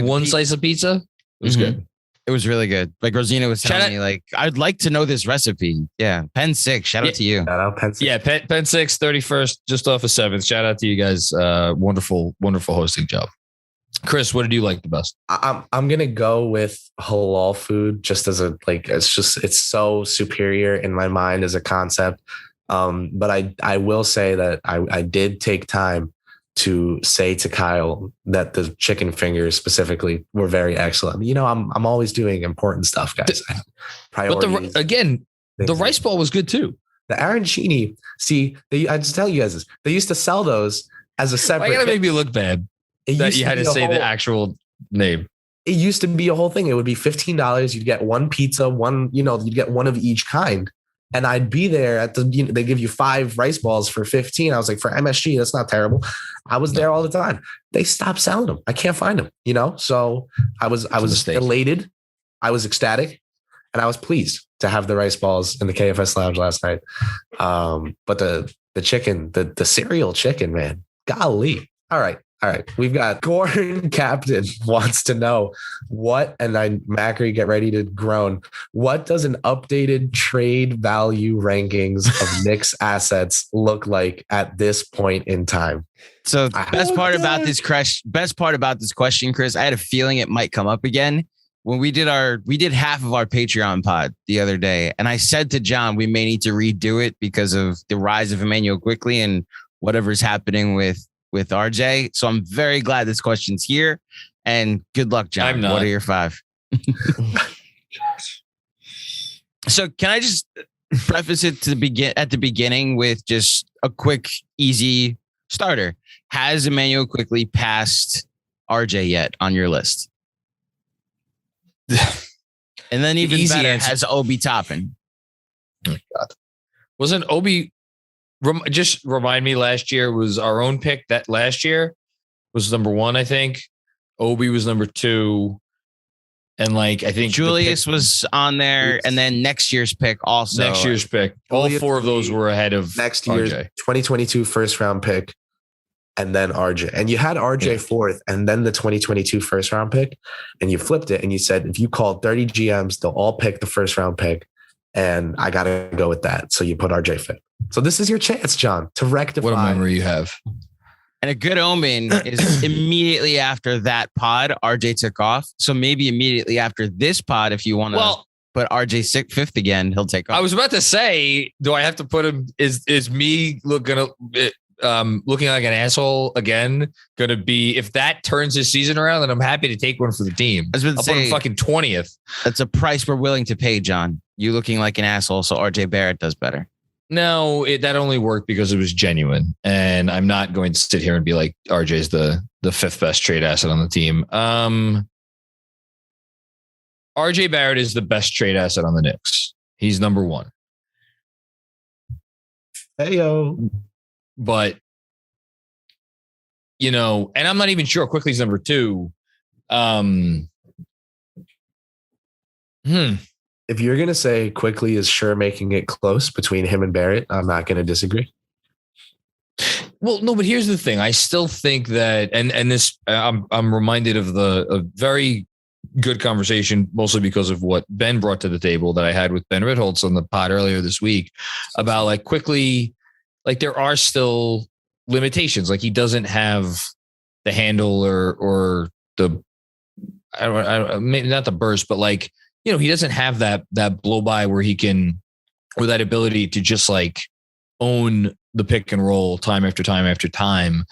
one slice of pizza. It was good. It was really good. Like Rosina was telling me, like, I'd like to know this recipe. Yeah. Pen 6. Shout out to you. Shout out Pen 6. Yeah. Pen 6, 31st, just off of 7th. Shout out to you guys. Wonderful hosting job. Kris, what did you like the best? I'm going to go with halal food just as it's so superior in my mind as a concept. But I will say that I did take time to say to Kyle that the chicken fingers specifically were very excellent. I'm always doing important stuff, guys. Priorities. But the rice ball was good too. The arancini, I just tell you guys this. They used to sell those as a separate. Why gotta make me look bad that you had to say the actual name? It used to be a whole thing. It would be $15. You'd get one pizza, you'd get one of each kind. And I'd be there they give you 5 rice balls for 15. I was like, for MSG, that's not terrible. I was there all the time. They stopped selling them. I can't find them, So I was elated. I was ecstatic, and I was pleased to have the rice balls in the KFS lounge last night. But the chicken, the cereal chicken, man, golly. All right. We've got Gordon Captain wants to know Macri, get ready to groan. What does an updated trade value rankings of Knicks assets look like at this point in time? So best part about this question, Kris, I had a feeling it might come up again. When we did half of our Patreon pod the other day, and I said to John, we may need to redo it because of the rise of Immanuel Quickley and whatever's happening with RJ. So I'm very glad this question's here, and good luck, John. I'm not. What are your 5? So can I just preface it at the beginning with just a quick, easy starter? Has Immanuel Quickley passed RJ yet on your list? And then even easy better, answer. has Obi Toppin? Oh my God. Wasn't Obi? Just remind me. Last year was our own pick. That last year was number 1, I think. Obi was number 2. And like, I think Julius was on there, and then next year's pick also. Next year's pick. All 4 of those were ahead of next year's RJ. 2022 first round pick, and then RJ. And you had RJ fourth, and then the 2022 first round pick, and you flipped it, and you said, if you call 30 GMs, they'll all pick the first round pick, and I got to go with that. So you put RJ fifth. So this is your chance, John, to rectify. What a memory you have. And a good omen is immediately after that pod, RJ took off. So maybe immediately after this pod, if you want to put RJ fifth again, he'll take off. I was about to say, do I have to put him? Is me looking like an asshole again going to be, if that turns his season around, then I'm happy to take one for the team. I'll put him fucking 20th. That's a price we're willing to pay, John. You looking like an asshole, so RJ Barrett does better. No, that only worked because it was genuine, and I'm not going to sit here and be like RJ's the 5th best trade asset on the team. RJ Barrett is the best trade asset on the Knicks. He's number 1. Heyo. But and I'm not even sure Quickly's number 2. If you're going to say Quickly is sure making it close between him and Barrett, I'm not going to disagree. Well, no, but here's the thing. I still think that, and this, I'm reminded of a very good conversation, mostly because of what Ben brought to the table that I had with Ben Ritholtz on the pod earlier this week about like Quickly, like there are still limitations. Like he doesn't have the handle or the, I don't maybe not the burst, but like, he doesn't have that blow by where he can, or that ability to just like own the pick and roll time after time after time.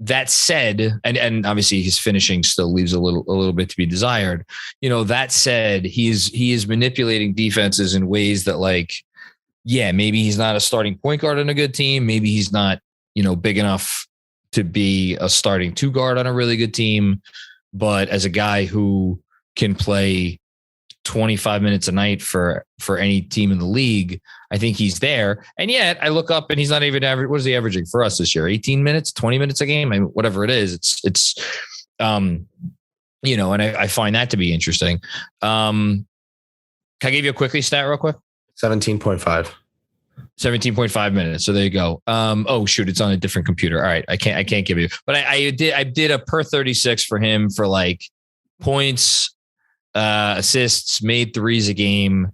That said, and obviously his finishing still leaves a little bit to be desired. That said, he is manipulating defenses in ways that like, yeah, maybe he's not a starting point guard on a good team. Maybe he's not, big enough to be a starting 2 guard on a really good team. But as a guy who can play 25 minutes a night for any team in the league, I think he's there. And yet I look up and he's not even average. What is he averaging for us this year? 18 minutes, 20 minutes a game? Whatever it is, it's and I find that to be interesting. Can I give you a quickly stat real quick? 17.5 minutes. So there you go. Oh shoot, it's on a different computer. All right. I can't give you, but I did a per 36 for him for like points, assists, made threes a game,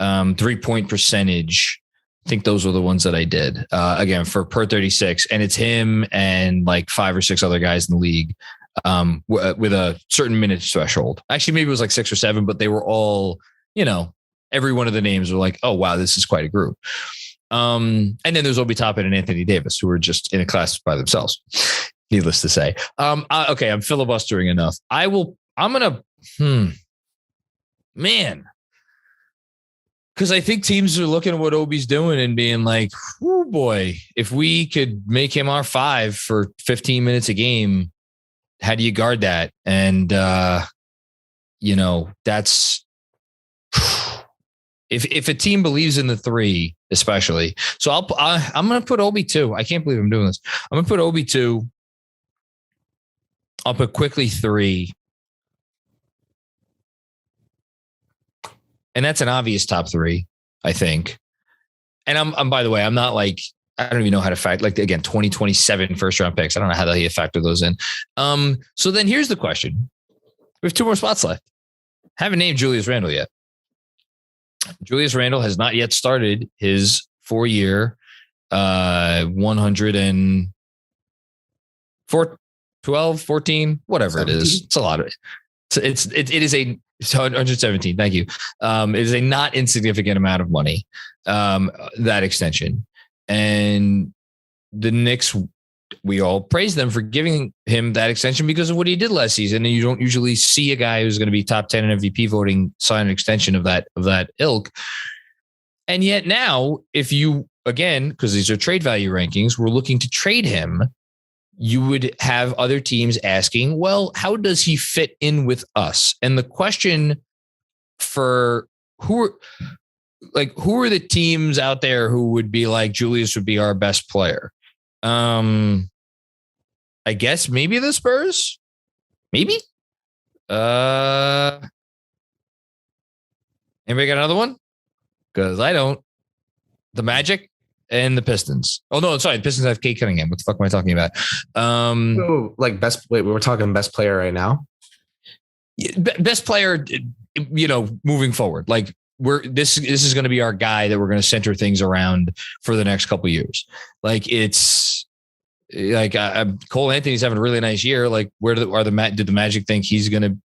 3-point percentage. I think those were the ones that I did again for per 36, and it's him and like 5 or 6 other guys in the league with a certain minutes threshold. Actually, maybe it was like 6 or 7, but they were all, every one of the names were like, oh wow, this is quite a group. And then there's Obi Toppin and Anthony Davis, who are just in a class by themselves, needless to say. Okay, I'm filibustering enough. Man, because I think teams are looking at what Obi's doing and being like, oh boy, if we could make him our 5 for 15 minutes a game, how do you guard that? And, that's if a team believes in the 3, especially. So I'm going to put Obi 2. I can't believe I'm doing this. I'm going to put Obi 2. I'll put Quickly 3. And that's an obvious top 3, I think. And I'm by the way, I'm not like, I don't even know how to factor, like, again, 2027 first round picks. I don't know how the hell you factor those in. So then here's the question. We have 2 more spots left. Haven't named Julius Randle yet. Julius Randle has not yet started his 4-year, 112, 14, whatever 17. It is. It's a lot of it. It is a 117. Thank you. It is a not insignificant amount of money, that extension. And the Knicks, we all praise them for giving him that extension because of what he did last season. And you don't usually see a guy who's going to be top 10 in MVP voting sign an extension of that ilk. And yet now, if you, again, because these are trade value rankings, we're looking to trade him, you would have other teams asking, well, how does he fit in with us? And the question for like who are the teams out there who would be like Julius would be our best player? I guess maybe the Spurs. Maybe. Anybody got another one? Because I don't. The Magic and the Pistons. Oh no, sorry, the Pistons have Kate Cunningham. What the fuck am I talking about? Like best. Wait, we were talking best player right now. Best player, moving forward. Like this is going to be our guy that we're going to center things around for the next couple of years. Like it's like Cole Anthony's having a really nice year. Like did the Magic think he's going to?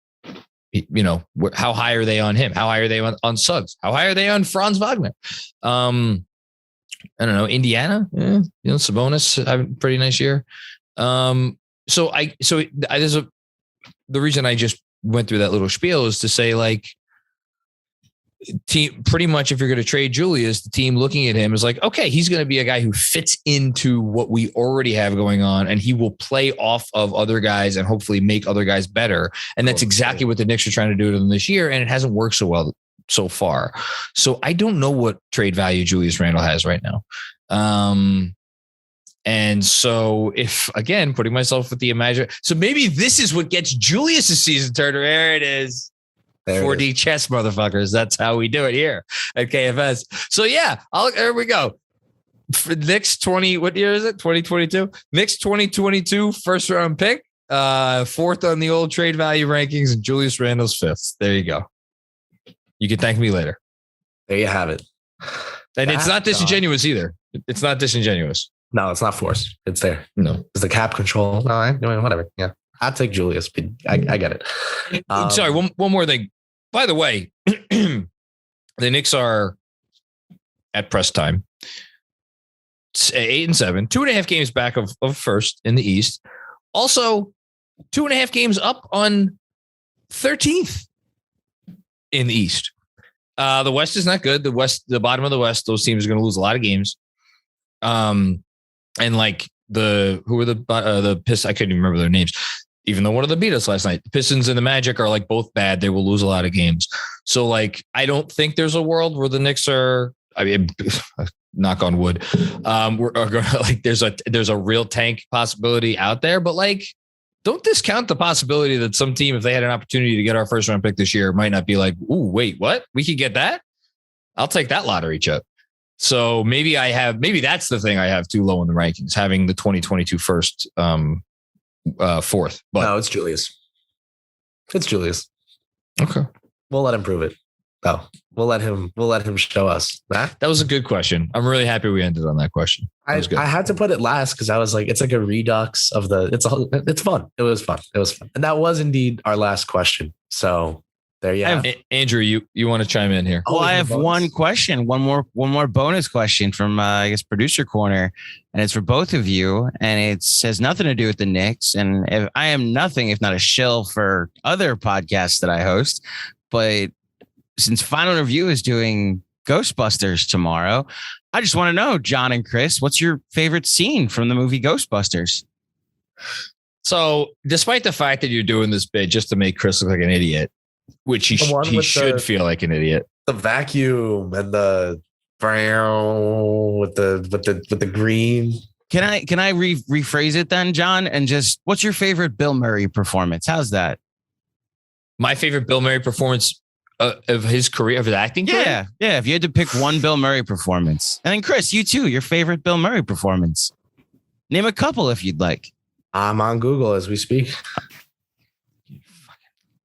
How high are they on him? How high are they on Suggs? How high are they on Franz Wagner? I don't know. Indiana, Sabonis having a pretty nice year. The reason I just went through that little spiel is to say like, team pretty much if you're going to trade Julius, the team looking at him is like, okay, he's going to be a guy who fits into what we already have going on, and he will play off of other guys and hopefully make other guys better. And that's exactly what the Knicks are trying to do to them this year, and it hasn't worked so well so far. So I don't know what trade value Julius Randle has right now. And so if, again, putting myself with the imagine, so maybe this is what gets Julius's season turner. There it is. 4D chess, motherfuckers. That's how we do it here at KFS. So yeah, there we go. For Knicks 20, what year is it? 2022. Knicks 2022 first round pick, fourth on the old trade value rankings, and Julius Randle's fifth. There you go. You can thank me later. There you have it. And it's not disingenuous either. It's not disingenuous. No, it's not forced. It's there. No, it's the cap control. No, whatever. Yeah, I'll take Julius. But I get it. Sorry, one more thing. By the way, the Knicks are at press time. It's 8-7, 2.5 games back of first in the East. Also, 2.5 games up on 13th in the East. The West is not good. The bottom of the West, those teams are going to lose a lot of games. And like who were the Pistons? I couldn't even remember their names. Even though one of them beat us last night, the Pistons and the Magic are like both bad. They will lose a lot of games. So like, I don't think there's a world where the Knicks are, I mean, knock on wood. We're going to like, there's a real tank possibility out there, but like, don't discount the possibility that some team, if they had an opportunity to get our first round pick this year, might not be like, ooh, wait, what? We could get that? I'll take that lottery chip. So maybe that's the thing I have too low in the rankings, having the 2022 first, fourth. But no, it's Julius. It's Julius. Okay. We'll let him prove it. No, we'll let him show us that. That was a good question. I'm really happy we ended on that question. I had to put it last because I was like, it's like a redux of it's fun. It was fun. And that was indeed our last question. So there you have. Andrew, you want to chime in here? Well, I have one question, one more bonus question from I guess producer corner, and it's for both of you, and it has nothing to do with the Knicks. And if I am nothing if not a shill for other podcasts that I host, but since Final Review is doing Ghostbusters tomorrow, I just want to know, John and Kris, what's your favorite scene from the movie Ghostbusters? So, despite the fact that you're doing this bit just to make Kris look like an idiot, which he should feel like an idiot. The vacuum and the brown with the green. Can I rephrase it then, John? And just what's your favorite Bill Murray performance? How's that? My favorite Bill Murray performance of his career, of his acting career? Yeah. If you had to pick one Bill Murray performance, and then Kris, you too, your favorite Bill Murray performance. Name a couple if you'd like. I'm on Google as we speak.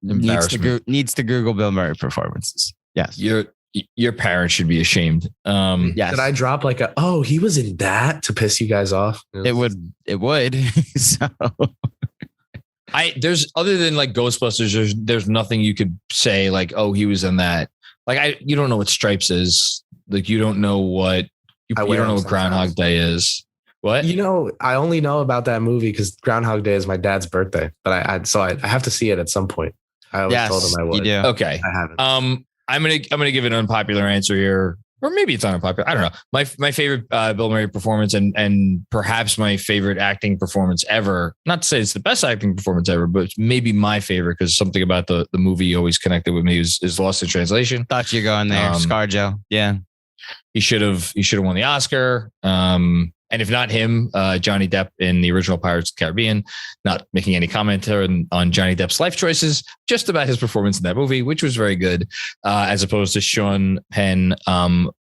Needs to Google Bill Murray performances. Yes. Your parents should be ashamed. Yes. Did I drop like he was in that to piss you guys off? It would. So there's other than like Ghostbusters, there's nothing you could say like, oh, he was in that. Like you don't know what Stripes is. Like you don't know what you don't know what Groundhog Day is. What? I only know about that movie because Groundhog Day is my dad's birthday, but I have to see it at some point. I always told him I would. You do. Okay. I haven't. I'm gonna give an unpopular answer here. or maybe it's unpopular. I don't know. My favorite Bill Murray performance and perhaps my favorite acting performance ever. Not to say it's the best acting performance ever, but it's maybe my favorite because something about the movie always connected with me is Lost in Translation. Thought you were going there, ScarJo. Yeah, he should have won the Oscar. And if not him, Johnny Depp in the original Pirates of the Caribbean. Not making any comment on Johnny Depp's life choices, just about his performance in that movie, which was very good, as opposed to Sean Penn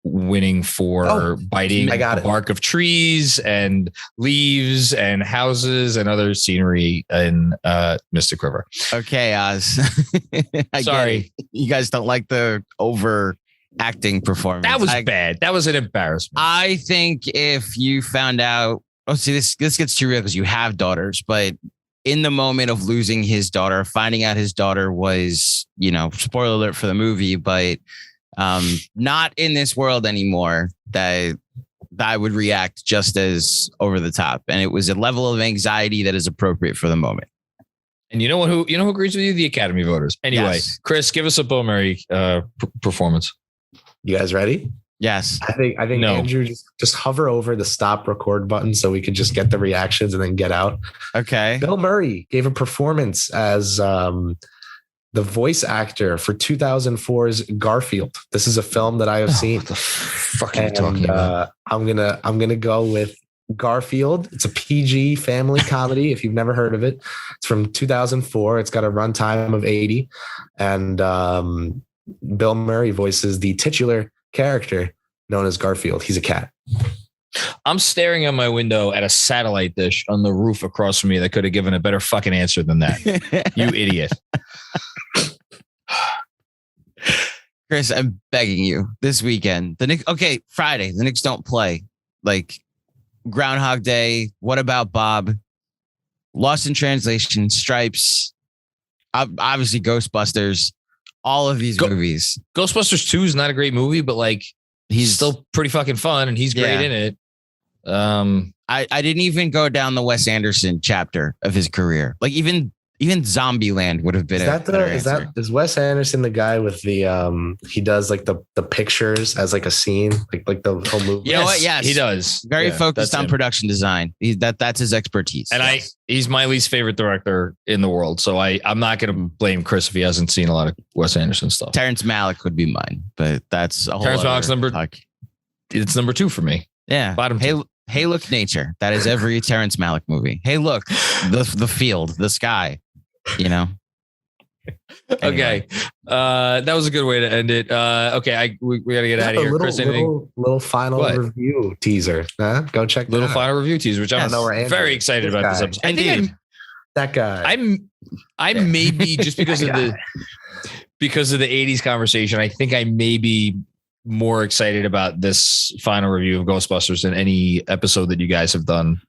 winning for biting the bark of trees and leaves and houses and other scenery in Mystic River. Okay, Oz. Sorry. You guys don't like the over acting performance. That was bad. That was an embarrassment. I think if you found out, this gets too real because you have daughters, but in the moment of losing his daughter, finding out his daughter was, spoiler alert for the movie, but not in this world anymore, that I would react just as over the top. And it was a level of anxiety that is appropriate for the moment. And you know who agrees with you? The Academy voters. Anyway, yes. Chris, give us a Bill Murray performance. You guys ready? Yes. I think no. Andrew, just hover over the stop record button so we can just get the reactions and then get out. Okay. Bill Murray gave a performance as the voice actor for 2004's Garfield. This is a film that I have seen. What the fuck are you talking about? I'm gonna go with Garfield. It's a PG family comedy. If you've never heard of it, it's from 2004. It's got a runtime of 80, and Bill Murray voices the titular character known as Garfield. He's a cat. I'm staring out my window at a satellite dish on the roof across from me that could have given a better fucking answer than that. You idiot. Chris, I'm begging you this weekend. Friday, the Knicks don't play. Like Groundhog Day. What about Bob? Lost in Translation, Stripes, obviously Ghostbusters. All of these movies. Ghostbusters 2 is not a great movie, but like he's still pretty fucking fun and he's great in it. I didn't even go down the Wes Anderson chapter of his career. Like even Zombieland would have been is Wes Anderson the guy with the he does like the pictures as like a scene, like the whole movie? You know what? Yes, he does. Very focused on production design. That's his expertise. And he's my least favorite director in the world. So I'm not going to blame Chris if he hasn't seen a lot of Wes Anderson stuff. Terrence Malick would be mine, but that's a whole Terrence Malick's it's number 2 for me. Yeah. Bottom. Hey, look, nature. That is every Terrence Malick movie. Hey, look, the field, the sky. Anyway. Okay. That was a good way to end it. Okay. We got to get out of here. Chris, anything? Little final review teaser. Huh? Go check that out. Final review teaser, which I'm very excited about this episode. Indeed. That guy. I may be just because of the 80s conversation. I think I may be more excited about this final review of Ghostbusters than any episode that you guys have done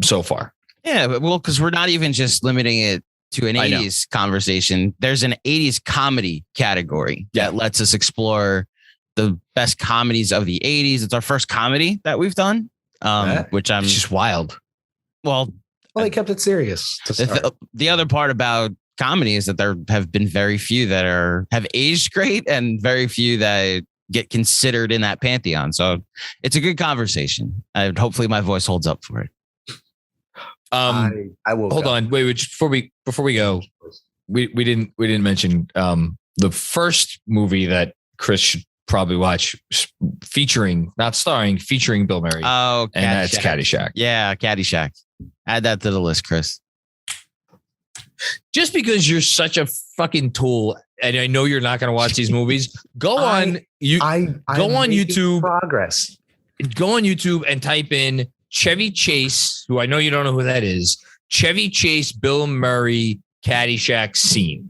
so far. Yeah, well, because we're not even just limiting it to an 80s conversation. There's an 80s comedy category that lets us explore the best comedies of the 80s. It's our first comedy that we've done, which it's just wild. Well, they kept it serious. The other part about comedy is that there have been very few that have aged great and very few that get considered in that pantheon. So it's a good conversation. Hopefully my voice holds up for it. I will hold on. Wait, before we go, we didn't mention the first movie that Chris should probably watch featuring Bill Murray. Oh, and that's Caddyshack. Yeah, Caddyshack. Add that to the list, Chris. Just because you're such a fucking tool, and I know you're not going to watch these movies, go on YouTube. Progress. Go on YouTube and type in Chevy Chase, who I know you don't know who that is. Chevy Chase, Bill Murray, Caddyshack scene,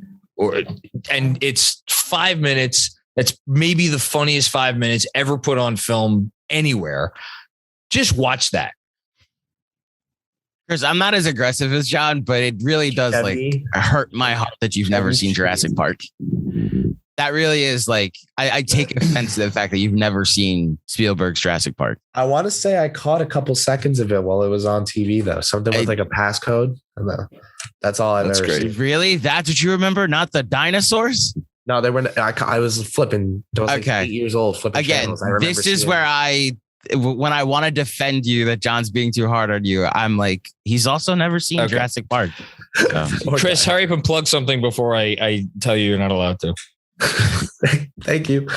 and it's 5 minutes. That's maybe the funniest 5 minutes ever put on film anywhere. Just watch that. Chris, I'm not as aggressive as John, but it really does hurt my heart that you've never seen Jurassic Park. That really is I take offense to the fact that you've never seen Spielberg's Jurassic Park. I want to say I caught a couple seconds of it while it was on TV, though. Something with a passcode. That's all I've ever seen. Really? That's what you remember? Not the dinosaurs? No, they were. I was flipping. I was like 8 years old. Flipping again. channels. This is where when I want to defend you that John's being too hard on you, I'm like, he's also never seen Jurassic Park. So. Chris, hurry up and plug something before I tell you you're not allowed to. Thank you.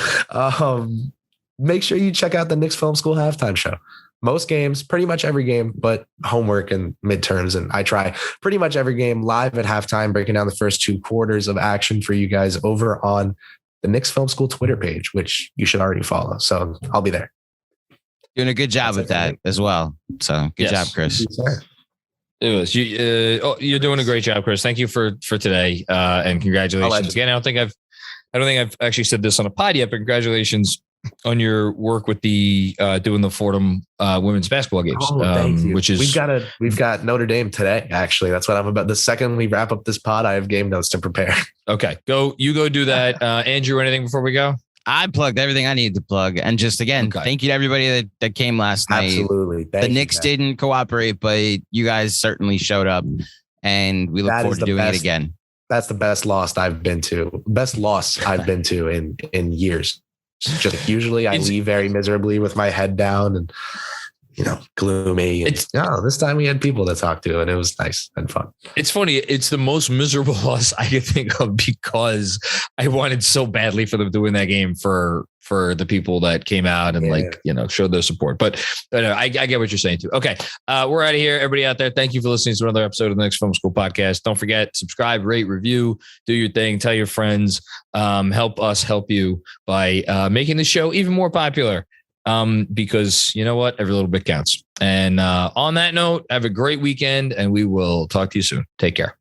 Make sure you check out the Knicks Film School halftime show. Most games, pretty much every game, but homework and midterms. And I try pretty much every game live at halftime, breaking down the first 2 quarters of action for you guys over on the Knicks Film School Twitter page, which you should already follow. So I'll be there. Doing a good job with that as well. So good job, Chris. It was you're doing a great job, Chris. Thank you for today. And congratulations again. I don't think I've actually said this on a pod yet, but congratulations on your work with the doing the Fordham women's basketball games, which is we've got Notre Dame today. Actually, that's what I'm about. The second we wrap up this pod, I have game notes to prepare. Okay, go do that. Andrew, anything before we go? I plugged everything I needed to plug, and just again, thank you to everybody that came last night. Absolutely, the Knicks didn't cooperate, but you guys certainly showed up, and we look forward to doing it again. That's the best loss I've been to. Best loss I've been to in years. Just usually I leave very miserably with my head down and, gloomy. And, this time we had people to talk to and it was nice and fun. It's funny. It's the most miserable loss I could think of because I wanted so badly for them to win that game for the people that came out and showed their support. But I get what you're saying too. Okay. We're out of here. Everybody out there. Thank you for listening to another episode of the Knicks Film School Podcast. Don't forget, subscribe, rate, review, do your thing, tell your friends, help us help you by making the show even more popular. Because you know what? Every little bit counts. And on that note, have a great weekend and we will talk to you soon. Take care.